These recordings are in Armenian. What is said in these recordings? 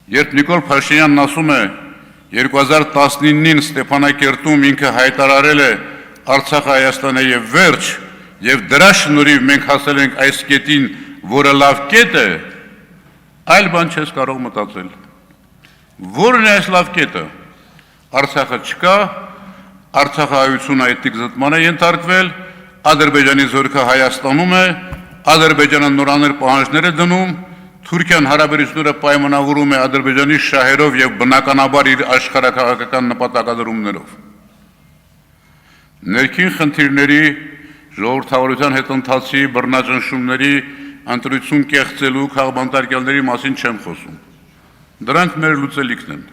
Երբ Նիկոլ Փաշինյանն ասում է 2019-ին Ստեփանակերտում ինքը հայտարարել է Արցախը Հայաստանը եւ վերջ, եւ դրա շնորհիվ մենք հասել ենք այս կետին, որը լավ կետ է, այլ բան չես կարող մտածել։ Որն է այս լավ կետը։ Արցախը չկա, Արցախահայությունը էթնիկ զտման է ենթարկվել, Ադրբեջանի զորքը Հայաստանում է, Ադրբեջանը նորաներ պահանջներ է դնում, Թուրքիան հարաբերությունները պայմանավորում է Ադրբեջանի շահերով եւ բնականաբար իր աշխարհակաղակական նպատակադրումներով։ Ներքին խնդիրների ժողովրդավարության հետ ընթացի բռնաճնշումների ընտրություն կեղծելու քաղբանտարկյալների մասին չեմ խոսում։ Դրանք մեր լուծելիքն են։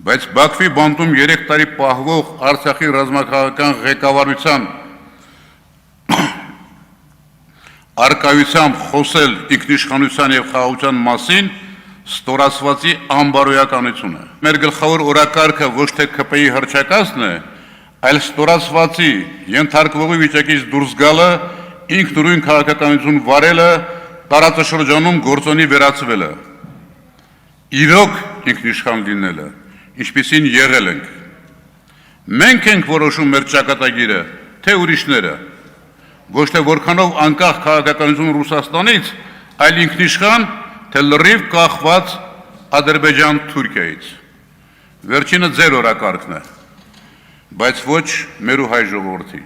Բայց Բաքվի բանտում 3 տարի պահվող Արցախի ռազմաքաղաքական ղեկավարության արկայությամբ խոսել ինքնիշխանության եւ խաղաղության մասին ստորացվածի անբարոյականություն է։ Մեր գլխավոր օրակարգը ոչ թե ԿՊ-ի հռչակածն է, այլ ստորացվածի ենթարկվողի վիճակից դուրս գալը, ինքնուրույն քաղաքականություն վարելը, տարածաշրջանում գործոնի վերածվելը։ Իրոք ինքնիշխան լինելը, ինչպիսին եղել ենք։ Մենք ենք որոշում մեր ճակատագիրը, թե ուրիշները։ Ոչ թե որքանով անկախ քաղաքականություն Ռուսաստանից, այլ ինքնիշխան, թե լրիվ կախված Ադրբեջան-Թուրքիայից։ Վերջինը ձեր օրակարգն է, բայց ոչ մեր ու հայ ժողովրդի։